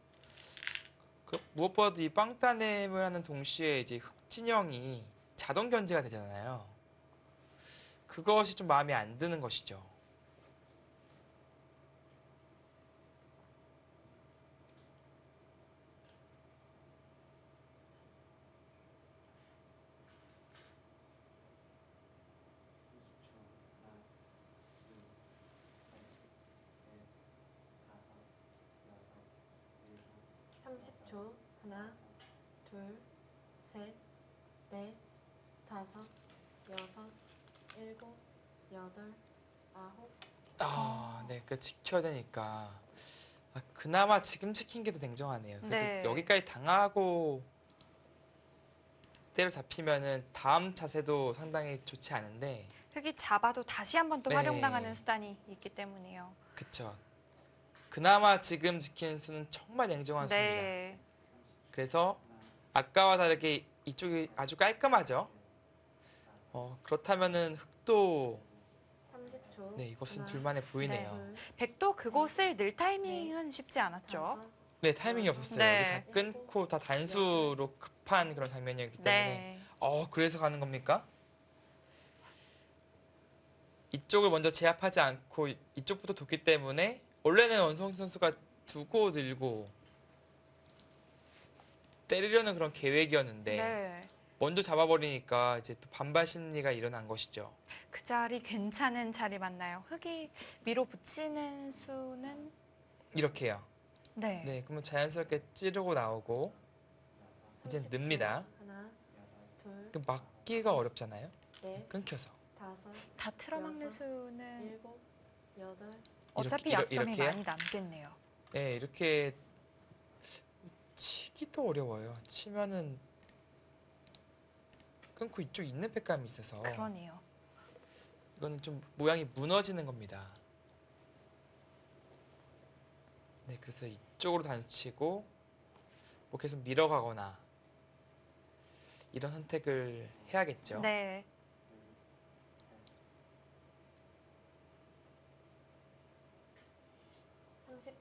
무엇보다도 이 빵 따냄을 하는 동시에 이제 흑진영이 자동 견제가 되잖아요. 그것이 좀 마음에 안 드는 것이죠. 30초. 하나, 둘, 셋, 넷, 다섯, 여섯, 일곱, 여덟, 아홉. 네, 그 지켜야 되니까. 그나마 지금 지킨 게 더 냉정하네요. 그래도 네. 여기까지 당하고 때려 잡히면은 다음 자세도 상당히 좋지 않은데, 흙이 잡아도 다시 한번 또 네. 활용당하는 수단이 있기 때문이에요. 그쵸. 그나마 지금 지킨 수는 정말 냉정한 수입니다. 네. 그래서 아까와 다르게 이쪽이 아주 깔끔하죠. 그렇다면은 흙도 30초. 네, 이것은 하나, 둘만해 보이네요. 둘, 백도 그곳을 늘 타이밍은 쉽지 않았죠. 다섯, 네, 타이밍이 없었어요. 네. 여기 다 끊고 다 단수로 급한 그런 장면이었기 때문에. 네. 그래서 가는 겁니까? 이쪽을 먼저 제압하지 않고 이쪽부터 뒀기 때문에 원래는 원성 선수가 두고 들고 때리려는 그런 계획이었는데 네. 먼저 잡아버리니까 이제 또 반발 심리가 일어난 것이죠. 그 자리 괜찮은 자리 맞나요? 흙이 밀어붙이는 수는 이렇게요. 네. 네, 그러면 자연스럽게 찌르고 나오고 이제 30초. 늡니다. 하나, 둘, 그 막기가 어렵잖아요. 넷, 끊겨서. 다섯, 다 틀어막는 여섯, 수는 일곱, 여덟. 어차피 이렇게, 약점이 이렇게요? 많이 남겠네요. 네, 이렇게 치기도 어려워요. 치면은 끊고 이쪽 있는 팩감이 있어서 그러네요. 이거는 좀 모양이 무너지는 겁니다. 네, 그래서 이쪽으로 단수치고 뭐 계속 밀어가거나 이런 선택을 해야겠죠. 네.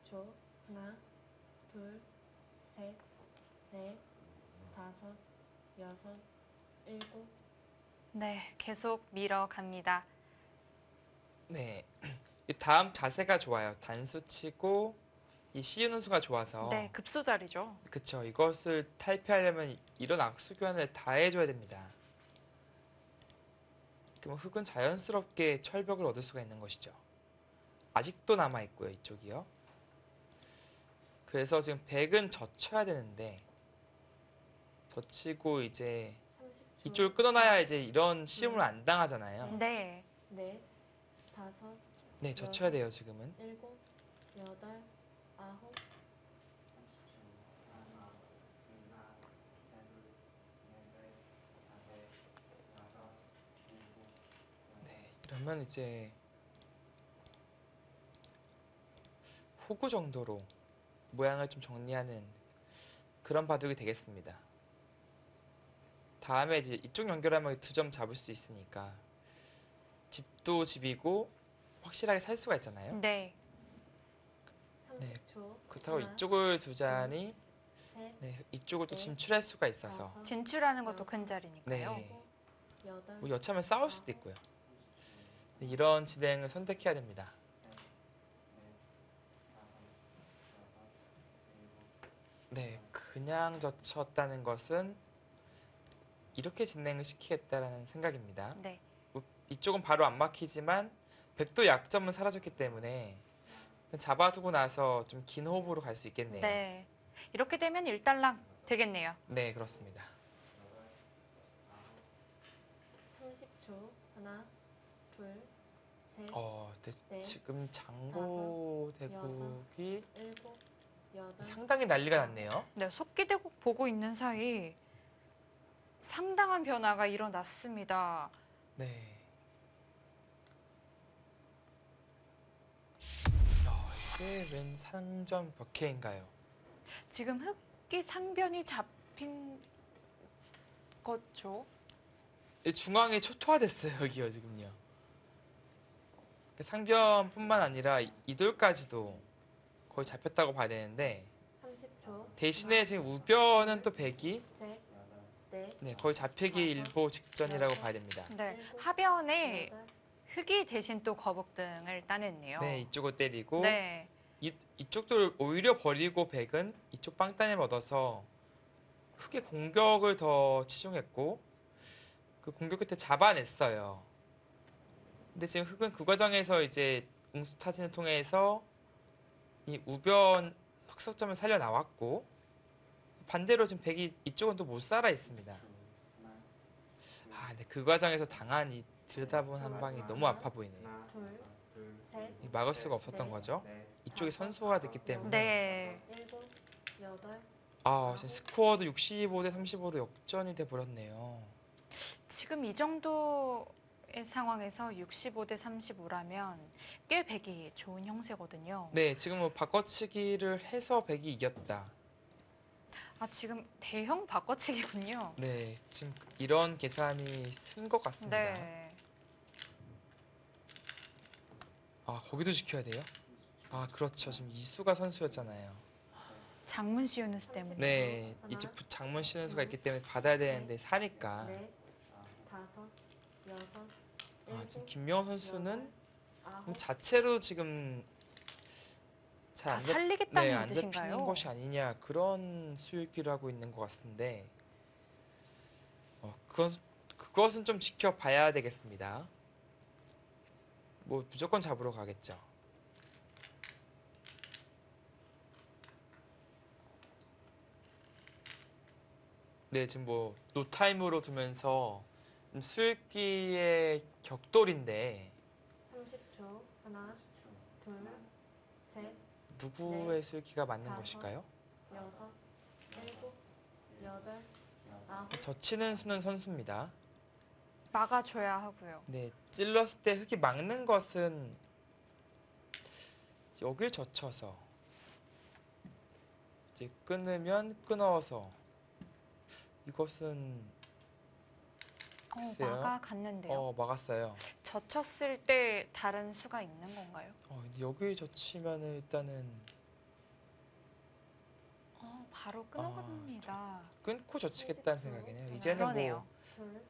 초. 하나, 둘, 셋, 넷, 다섯, 여섯, 일곱. 네, 계속 밀어갑니다. 네, 이 다음 자세가 좋아요. 단수치고 이 씌우는 수가 좋아서. 네, 급소자리죠. 그쵸. 이것을 탈피하려면 이런 악수 교환을 다 해줘야 됩니다. 그럼 흙은 자연스럽게 철벽을 얻을 수가 있는 것이죠. 아직도 남아있고요. 이쪽이요. 그래서 지금 100은 젖혀야 되는데 젖히고 이제 30초. 이쪽을 끊어놔야 이제 이런 시험을 안 당하잖아요. 네. 넷, 다섯, 네, 젖혀야 돼요. 지금은. 일곱, 여덟, 아홉. 네, 이러면 이제 호구 정도로 모양을 좀 정리하는 그런 바둑이 되겠습니다. 다음에 이제 이쪽 연결하면 2점 잡을 수 있으니까 집도 집이고 확실하게 살 수가 있잖아요. 네. 30초. 그렇다고 하나, 이쪽을 두자니 셋, 네, 이쪽을 또 넷, 진출할 수가 있어서 다섯, 진출하는 것도 큰 자리니까요. 네. 여덟. 뭐 여차하면 싸울 수도 있고요. 네, 이런 진행을 선택해야 됩니다. 네, 그냥 젖혔다는 것은 이렇게 진행을 시키겠다라는 생각입니다. 네. 이쪽은 바로 안 막히지만 백도 약점은 사라졌기 때문에 잡아두고 나서 좀 긴 호흡으로 갈 수 있겠네요. 네. 이렇게 되면 일단락 되겠네요. 네, 그렇습니다. 30초. 하나, 둘, 셋, 네, 넷, 지금 장고 다섯, 대국이 일곱, 여덟. 상당히 난리가 났네요. 네, 속기대국 보고 있는 사이 상당한 변화가 일어났습니다. 네. 이게 웬 상점 몇 개인가요? 지금 흑기 상변이 잡힌 거죠? 이 중앙이 초토화됐어요, 여기요, 지금요. 상변뿐만 아니라 이돌까지도 거의 잡혔다고 봐야 되는데 30초. 대신에 지금 우변은 또 백이 셋, 넷, 네, 거의 잡히기 일보 직전이라고 봐야 됩니다. 네. 일곱, 하변에 여덟. 흑이 대신 또 거북등을 따냈네요. 네, 이쪽을 때리고 네. 이쪽도 오히려 버리고 백은 이쪽 빵따님 얻어서 흑의 공격을 더 치중했고 그 공격 끝에 잡아냈어요. 근데 지금 흑은 그 과정에서 이제 웅수 타진을 통해서 이 우변 흑석점을 살려 나왔고 반대로 지금 백이 이쪽은 또 못 살아 있습니다. 아, 근데 그 과정에서 당한 이 들여다본 한 방이 너무 아파 보이네요. 하나, 둘, 셋, 이 막을 수가 없었던 네. 거죠. 넷, 이쪽에 선수가 됐기 때문에. 네. 일곱, 여덟, 아, 지금 스코어도 65대 35로 역전이 돼 버렸네요. 지금 이 정도의 상황에서 65대 35라면 꽤 백이 좋은 형세거든요. 네, 지금 뭐 바꿔치기를 해서 백이 이겼다. 아, 지금 대형 바꿔치기군요. 네, 지금 이런 계산이 쓴 것 같습니다. 네. 아, 거기도 지켜야 돼요? 아, 그렇죠. 지금 이수가 선수였잖아요. 장문 시우누스 때문에. 네, 하나, 이쪽 장문 쉬는 수가 있기 때문에 받아야 되는데 사니까. 넷, 다섯, 여섯, 아, 지금 일곱, 김명호 선수는 아홉, 자체로 지금 잘 다 안 잡, 살리겠다는 네, 안 잡히는 뜻인가요? 것이 아니냐 그런 수익기를 하고 있는 것 같은데 그것은 좀 지켜봐야 되겠습니다. 뭐 무조건 잡으러 가겠죠. 네, 지금 뭐 노타임으로 두면서 수익기의 격돌인데 30초. 하나, 둘, 셋, 누구의 수익기가 맞는 다섯. 것일까요? 여섯, 일곱, 여덟, 아홉, 젖히는 수는 선수입니다. 막아줘야 하고요. 네, 찔렀을 때 흙이 막는 것은 여길 젖혀서 이제 끊으면 끊어서 이것은 글쎄요. 막아갔는데요. 막았어요. 젖혔을 때 다른 수가 있는 건가요? 근데 여기 젖히면은 일단은 바로 끊어갑니다. 끊고 젖히겠다는 생각이네요. 이제는 그러네요. 뭐 둘,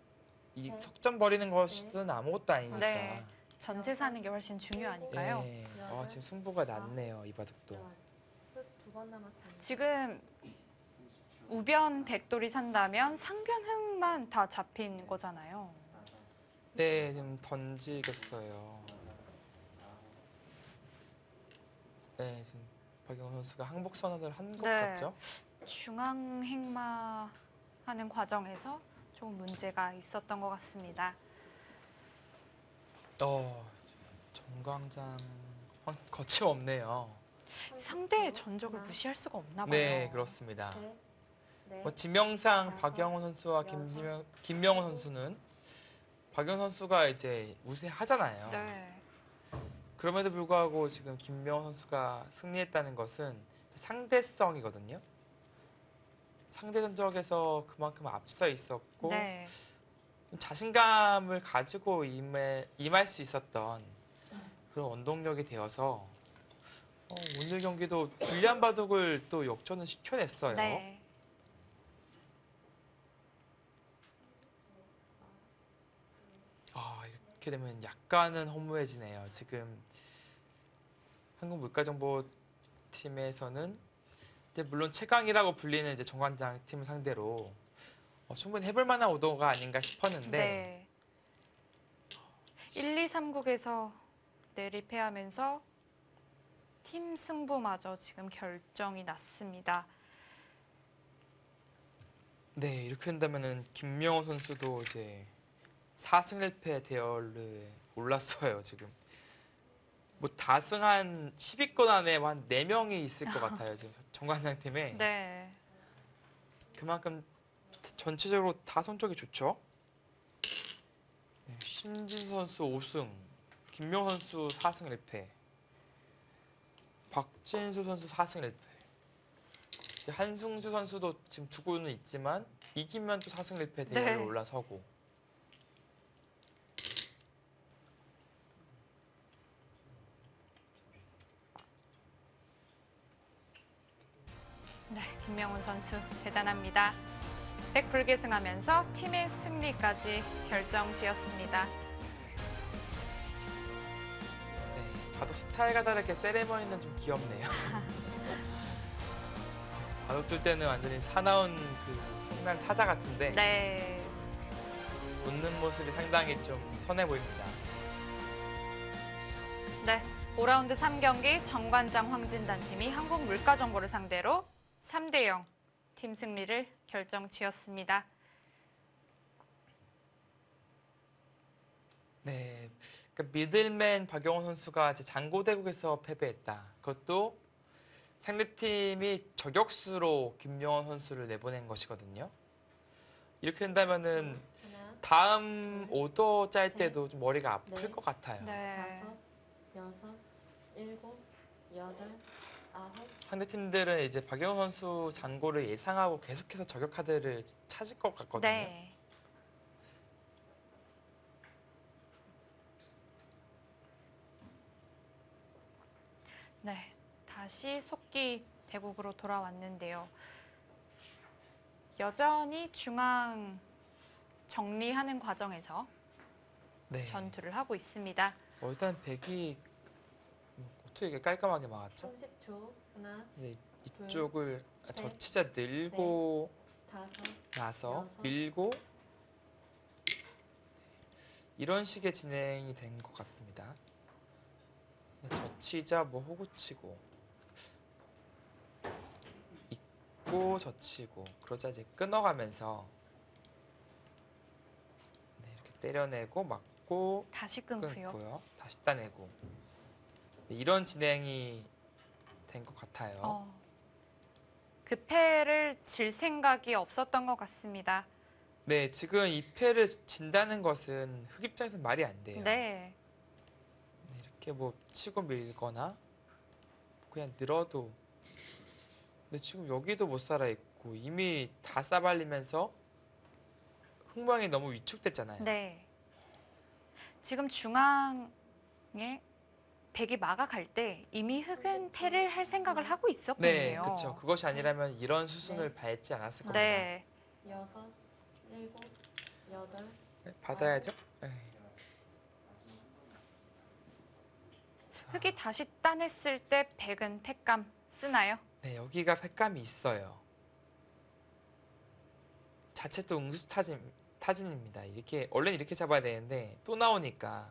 이 셋, 석점 버리는 것은 아무것도 아니니까. 네. 전체 사는 게 훨씬 중요하니까요. 네. 지금 승부가 났네요, 이 바둑도. 열. 흙두번 남았습니다. 지금 우변 백돌이 산다면 상변 흙만 다 잡힌 거잖아요. 네, 지금 던지겠어요. 네, 지금 박영호 선수가 항복 선언을 한 것 네. 같죠? 중앙 행마 하는 과정에서 좀 문제가 있었던 것 같습니다. 정광장 거침없네요. 상대의 전적을 무시할 수가 없나 봐요. 네, 그렇습니다. 셋, 넷, 뭐 지명상 다섯, 박영호 선수와 김명호 선수는 박영호 선수가 이제 우세하잖아요. 네. 그럼에도 불구하고 지금 김명호 선수가 승리했다는 것은 상대성이거든요. 상대 전적에서 그만큼 앞서 있었고 네. 자신감을 가지고 임할 수 있었던 그런 원동력이 되어서 오늘 경기도 불리한 바둑을 또 역전을 시켜냈어요. 네. 이렇게 되면 약간은 허무해지네요. 지금 한국물가정보팀에서는 물론 최강이라고 불리는 이제 정관장 팀을 상대로 충분히 해볼 만한 오도가 아닌가 싶었는데 네. 1, 2, 3국에서 내리패하면서 팀 승부마저 지금 결정이 났습니다. 네, 이렇게 된다면은 김명호 선수도 이제 4승 1패 대열에 올랐어요, 지금. 뭐 다승 한 10위권 안에 한 4명이 있을 것 같아요, 지금 정관장 팀에. 네. 그만큼 전체적으로 다 성적이 좋죠. 네, 신진 선수 5승, 김명호 선수 4승 1패, 박진수 선수 4승 1패. 한승주 선수도 지금 두고는 있지만 이기면 또 4승 1패 대열에 네. 올라서고. 네, 김명훈 선수 대단합니다. 100불계승하면서 팀의 승리까지 결정지었습니다. 네, 바둑 스타일과 다르게 세레머니는 좀 귀엽네요. 바둑 둘 때는 완전히 사나운 그 성난 사자 같은데 네. 웃는 모습이 상당히 좀 선해 보입니다. 네, 5라운드 3경기 정관장 황진단 팀이 한국물가정보를 상대로 3대0 팀 승리를 결정지었습니다. 네, 그러니까 미들맨 박영호 선수가 이제 장고대국에서 패배했다. 그것도 상대팀이 저격수로 김용원 선수를 내보낸 것이거든요. 이렇게 된다면은 하나, 다음 오더 짤 셋, 때도 좀 머리가 아플 넷, 것 같아요. 네. 다섯, 여섯, 일곱, 여덟, 아홉, 상대팀들은 이제 박영호 선수 장고를 예상하고 계속해서 저격 카드를 찾을 것 같거든요. 네. 네, 다시 속기 대국으로 돌아왔는데요. 여전히 중앙 정리하는 과정에서 네. 전투를 하고 있습니다. 일단 백이 어떻게 이렇게 깔끔하게 막았죠? 30초. 하나, 네, 이쪽을 셋, 젖히자 늘고 다섯, 나서 여섯. 밀고 이런 식의 진행이 된 것 같습니다. 젖히자 뭐 호구치고 있고 젖히고 그러자 이제 끊어가면서 네, 이렇게 때려내고 막고 다시 끊고요. 끊고요. 다시 따내고 네, 이런 진행이 된 것 같아요. 그 패를 질 생각이 없었던 것 같습니다. 네, 지금 이 패를 진다는 것은 흑 입장에서는 말이 안 돼요. 네. 네, 이렇게 뭐 치고 밀거나 그냥 늘어도 근데 지금 여기도 못 살아 있고 이미 다 싸발리면서 흑모양이 너무 위축됐잖아요. 네. 지금 중앙에 백이 막아갈 때 이미 흑은 패를 할 생각을 하고 네, 있었겠네요. 그렇죠. 그것이 아니라면 이런 수순을 밟지 않았을 겁니다. 네. 여섯, 일곱, 여덟, 네, 받아야죠. 네. 자, 흑이 다시 따냈을 때 백은 패감 쓰나요? 네, 여기가 팩감이 있어요. 자체도 타진입니다. 이렇게 원래는 이렇게 잡아야 되는데 또 나오니까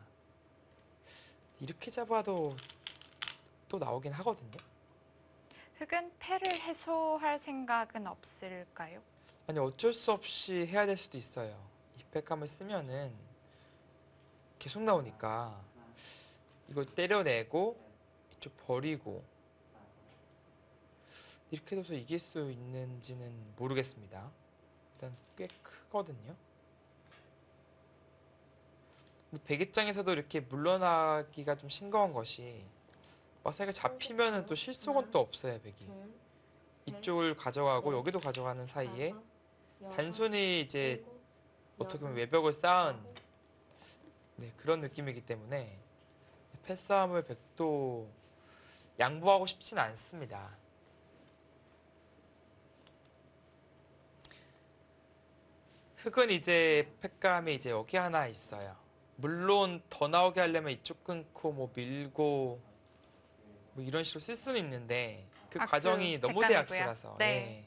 이렇게 잡아도 또 나오긴 하거든요. 흑은 패를 해소할 생각은 없을까요? 아니 어쩔 수 없이 해야 될 수도 있어요. 이 팩감을 쓰면은 계속 나오니까 이걸 때려내고 이쪽 버리고 이렇게 돼서 이길 수 있는지는 모르겠습니다. 일단 꽤 크거든요. 근데 백 입장에서도 이렇게 물러나기가 좀 싱거운 것이 막상 잡히면은 또 실속은 또 없어요. 백이 둘, 셋, 이쪽을 가져가고 넷, 여기도 가져가는 사이에 다섯, 여섯, 단순히 이제 일곱, 어떻게 보면 여덟, 외벽을 쌓은 아홉, 네, 그런 느낌이기 때문에 패싸움을 백도 양보하고 싶진 않습니다. 흑은 이제 팩감이 이제 여기 하나 있어요. 물론 더 나오게 하려면 이쪽 끊고 뭐 밀고 뭐 이런 식으로 쓸 수는 있는데 그 악수 과정이 너무 팩감이고요. 대악시라서 네.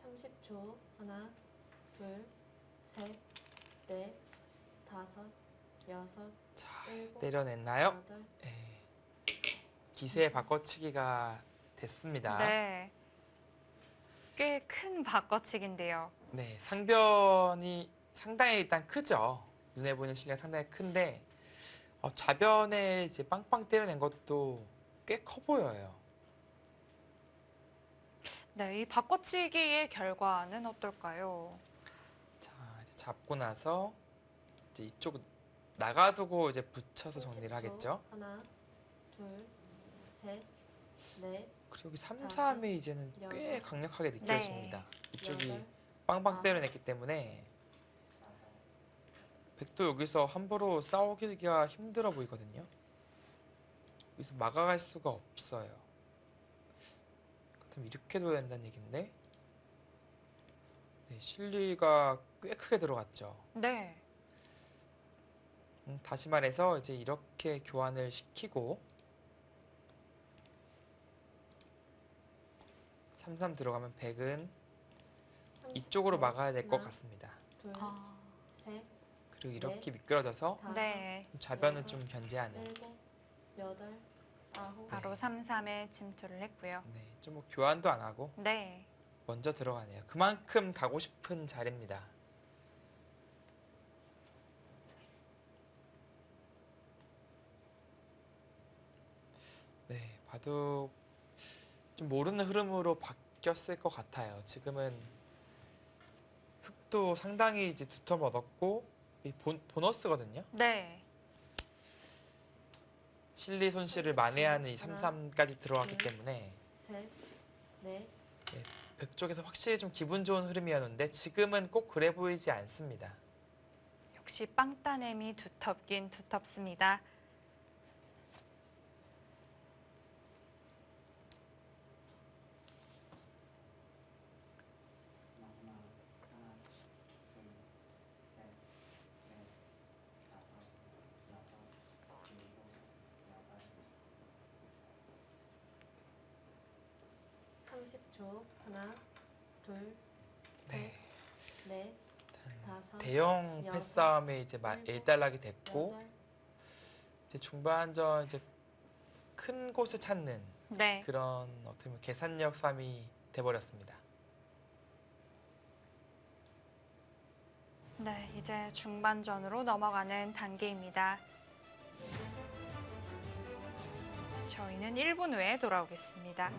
30초. 하나, 둘, 셋, 넷, 다섯, 여섯, 자, 일곱, 때려냈나요? 여덟, 예. 기세의 바꿔치기가 됐습니다. 네. 꽤 큰 바꿔치기인데요. 네, 상변이 상당히 일단 크죠. 눈에 보이는 실리가 상당히 큰데 좌변에 이제 빵빵 때려낸 것도 꽤 커 보여요. 네, 이 바꿔치기의 결과는 어떨까요? 자, 이제 잡고 나서 이제 이쪽 나가두고 이제 붙여서 정리를 30초. 하겠죠. 하나, 둘, 셋, 넷, 그리고 여기 3, 다섯, 3이 이제는 꽤 여섯, 강력하게 느껴집니다. 이쪽이 여덟, 빵빵 아홉. 때려냈기 때문에 백도 여기서 함부로 싸우기가 힘들어 보이거든요. 여기서 막아갈 수가 없어요. 그렇다면 이렇게 둬야 된다는 얘긴데 네, 실리가 꽤 크게 들어갔죠. 네. 다시 말해서 이제 이렇게 교환을 시키고 3-3 들어가면 백은 이쪽으로 30초. 막아야 될 것 하나, 같습니다. 둘, 아, 셋, 그리고 이렇게 미끄러져서 다섯, 네. 좌변은 여섯, 좀 견제하는 일곱, 여덟, 아홉, 바로 3-3에 침투를 했고요. 네, 좀 뭐 교환도 안 하고 네. 먼저 들어가네요. 그만큼 가고 싶은 자리입니다. 네, 바둑 좀 모르는 흐름으로 바뀌었을 것 같아요. 지금은 흑도 상당히 이제 두텀 얻었고 이 보너스거든요. 네. 실리 손실을 만회하는 이 3-3까지 들어갔기 때문에 셋, 넷, 백 쪽에서 확실히 좀 기분 좋은 흐름이었는데 지금은 꼭 그래 보이지 않습니다. 역시 빵 따냄이 두텁긴 두텁습니다. 마지막 하나, 둘, 셋, 넷, 다섯, 여섯, 일곱, 여덟. 30초. 하나, 둘, 셋, 네, 넷, 일단 다섯, 대형 여섯, 패싸움에 이제 일곱, 일단락이 됐고 여덟, 이제 중반전 이제 큰 곳을 찾는 네. 그런 어떻게 보면 계산력 싸움이 돼버렸습니다. 네, 이제 중반전으로 넘어가는 단계입니다. 저희는 1분 후에 돌아오겠습니다.